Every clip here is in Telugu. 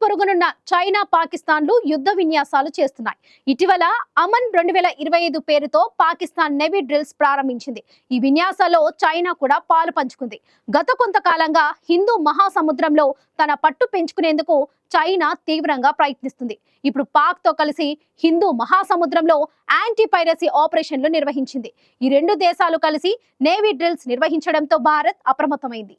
పొరుగునున్న చైనా, పాకిస్తాన్లు యుద్ధ విన్యాసాలు చేస్తున్నాయి. ఇటీవల అమన్ 2025 పేరుతో పాకిస్తాన్ నేవీ డ్రిల్స్ ప్రారంభించింది. ఈ విన్యాసాల్లో చైనా కూడా పాలు పంచుకుంది. గత కొంతకాలంగా హిందూ మహాసముద్రంలో తన పట్టు పెంచుకునేందుకు చైనా తీవ్రంగా ప్రయత్నిస్తుంది. ఇప్పుడు పాక్ తో కలిసి హిందూ మహాసముద్రంలో యాంటీ పైరసీ ఆపరేషన్లు నిర్వహించింది. ఈ రెండు దేశాలు కలిసి నేవీ డ్రిల్స్ నిర్వహించడంతో భారత్ అప్రమత్తమైంది.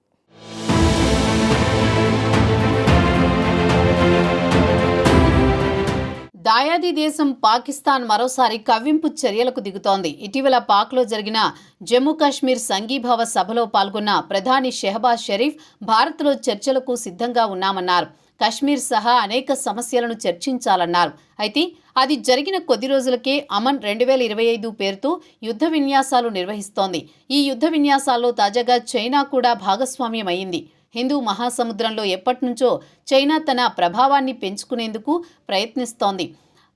దాయాది దేశం పాకిస్తాన్ మరోసారి కవ్వింపు చర్యలకు దిగుతోంది. ఇటీవల పాక్లో జరిగిన జమ్మూ కాశ్మీర్ సంఘీభావ సభలో పాల్గొన్న ప్రధాని షెహబాజ్ షరీఫ్ భారత్లో చర్చలకు సిద్ధంగా ఉన్నామన్నారు. కశ్మీర్ సహా అనేక సమస్యలను చర్చించాలన్నారు. అయితే అది జరిగిన కొద్ది రోజులకే అమన్ 2025 పేరుతో యుద్ధ విన్యాసాలు నిర్వహిస్తోంది. ఈ యుద్ధ విన్యాసాల్లో తాజాగా చైనా కూడా భాగస్వామ్యమైంది. హిందూ మహాసముద్రంలో ఎప్పటినుంచో చైనా తన ప్రభావాన్ని పెంచుకునేందుకు ప్రయత్నిస్తోంది.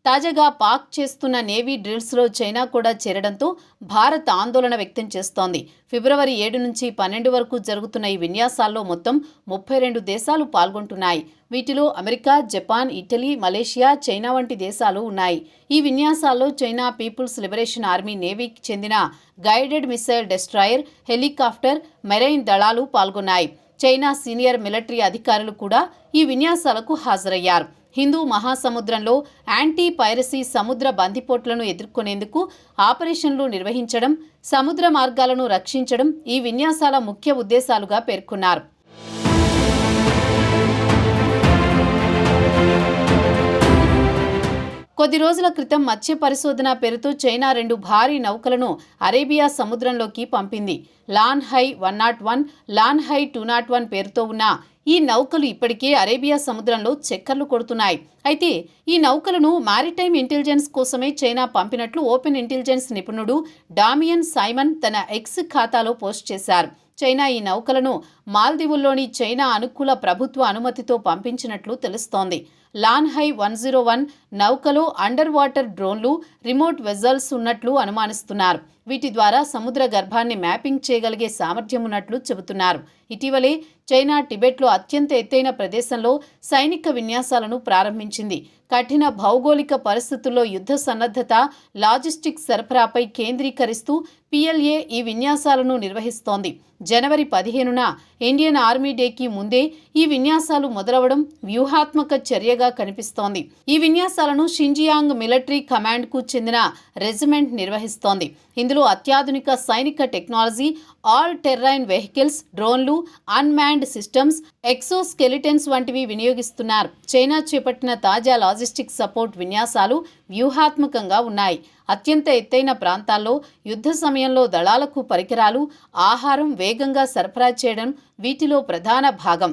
తాజాగా పాక్ చేస్తున్న నేవీ డ్రిల్స్లో చైనా కూడా చేరడంతో భారత్ ఆందోళన వ్యక్తం చేస్తోంది. ఫిబ్రవరి 7 నుంచి 12 వరకు జరుగుతున్న ఈ విన్యాసాల్లో మొత్తం 32 దేశాలు పాల్గొంటున్నాయి. వీటిలో America, Japan, Italy, Malaysia, China వంటి దేశాలు ఉన్నాయి. ఈ విన్యాసాల్లో చైనా పీపుల్స్ లిబరేషన్ ఆర్మీ నేవీకి చెందిన guided missile destroyer, helicopter, marine దళాలు పాల్గొన్నాయి. చైనా సీనియర్ మిలిటరీ అధికారులు కూడా ఈ విన్యాసాలకు హాజరయ్యారు. హిందూ మహాసముద్రంలో యాంటీ పైరసీ సముద్ర బందిపోట్లను ఎదుర్కొనేందుకు ఆపరేషన్లు నిర్వహించడం, సముద్ర మార్గాలను రక్షించడం ఈ విన్యాసాల ముఖ్య ఉద్దేశాలుగా పేర్కొన్నారు. కొద్ది రోజుల క్రితం మత్స్య పరిశోధన పేరుతో చైనా 2 భారీ నౌకలను అరేబియా సముద్రంలోకి పంపింది. లాన్ హై 101, లాన్ హై 201 పేరుతో ఉన్న ఈ నౌకలు ఇప్పటికే అరేబియా సముద్రంలో చక్కర్లు కొడుతున్నాయి. అయితే ఈ నౌకలను మారిటైమ్ ఇంటెలిజెన్స్ కోసమే చైనా పంపినట్లు ఓపెన్ ఇంటెలిజెన్స్ నిపుణుడు డామియన్ సైమన్ తన ఎక్స్ ఖాతాలో పోస్ట్ చేశారు. చైనా ఈ నౌకలను మాల్దీవుల్లోని చైనా అనుకూల ప్రభుత్వ అనుమతితో పంపించినట్లు తెలుస్తోంది. లాన్ హై 101 నౌకలో అండర్ వాటర్ డ్రోన్లు, రిమోట్ వెజల్స్ ఉన్నట్లు అనుమానిస్తున్నారు. వీటి ద్వారా సముద్ర గర్భాన్ని మ్యాపింగ్ చేయగలిగే సామర్థ్యం ఉన్నట్లు చెబుతున్నారు. ఇటీవలే చైనా టిబెట్లో అత్యంత ఎత్తైన ప్రదేశంలో సైనిక విన్యాసాలను ప్రారంభించింది. కఠిన భౌగోళిక పరిస్థితుల్లో యుద్ధ సన్నద్ధత, లాజిస్టిక్స్ సరఫరాపై కేంద్రీకరిస్తూ PLA ఈ విన్యాసాలను నిర్వహిస్తోంది. జనవరి 15న ఇండియన్ ఆర్మీ డేకి ముందే ఈ విన్యాసాలు మొదలవడం వ్యూహాత్మక చర్యగా కనిపిస్తోంది. ఈ విన్యాసాలను షింజియాంగ్ మిలిటరీ కమాండ్కు చెందిన రెజిమెంట్ నిర్వహిస్తోంది. ఇందులో అత్యాధునిక సైనిక టెక్నాలజీ, ఆల్ టెర్రైన్ వెహికల్స్, డ్రోన్లు, అన్మాన్డ్ సిస్టమ్స్, ఎక్సోస్కెలిటన్స్ వంటివి వినియోగిస్తున్నారు. చైనా చేపట్టిన తాజా లాజిస్టిక్ సపోర్ట్ విన్యాసాలు వ్యూహాత్మకంగా ఉన్నాయి. అత్యంత ఎత్తైన ప్రాంతాల్లో యుద్ధ సమయంలో దళాలకు పరికరాలు, ఆహారం వేగంగా సరఫరా చేయడం వీటిలో ప్రధాన భాగం.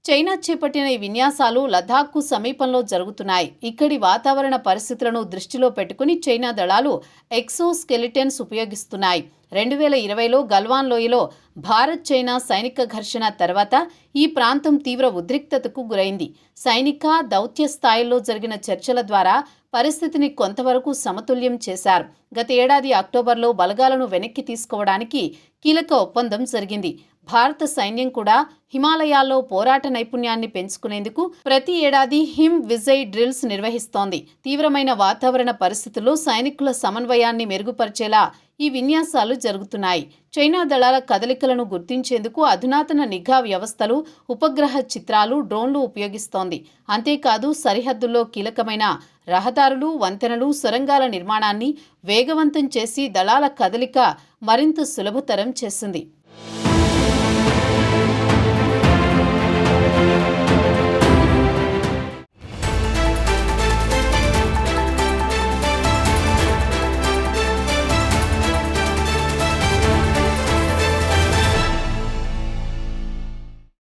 చైనా చేపట్టిన ఈ విన్యాసాలు లదాఖ్కు సమీపంలో జరుగుతున్నాయి. ఇక్కడి వాతావరణ పరిస్థితులను దృష్టిలో పెట్టుకుని చైనా దళాలు ఎక్సోస్కెలిటన్స్ ఉపయోగిస్తున్నాయి. 2020లో గల్వాన్ లోయలో భారత్ చైనా సైనిక ఘర్షణ తర్వాత ఈ ప్రాంతం తీవ్ర ఉద్రిక్తతకు గురైంది. సైనిక, దౌత్య స్థాయిల్లో జరిగిన చర్చల ద్వారా పరిస్థితిని కొంతవరకు సమతుల్యం చేశారు. గత ఏడాది అక్టోబర్లో బలగాలను వెనక్కి తీసుకోవడానికి కీలక ఒప్పందం జరిగింది. భారత సైన్యం కూడా హిమాలయాల్లో పోరాట నైపుణ్యాన్ని పెంచుకునేందుకు ప్రతి ఏడాది హిమ్ విజయ్ డ్రిల్స్ నిర్వహిస్తోంది. తీవ్రమైన వాతావరణ పరిస్థితుల్లో సైనికుల సమన్వయాన్ని మెరుగుపరిచేలా ఈ విన్యాసాలు జరుగుతున్నాయి. చైనా దళాల కదలికలను గుర్తించేందుకు అధునాతన నిఘా వ్యవస్థలు, ఉపగ్రహ చిత్రాలు, డ్రోన్లు ఉపయోగిస్తోంది. అంతేకాదు సరిహద్దుల్లో కీలకమైన రహదారులు, వంతెనలు, సొరంగాల నిర్మాణాన్ని వేగవంతం చేసి దళాల కదలిక మరింత సులభతరం చేసింది.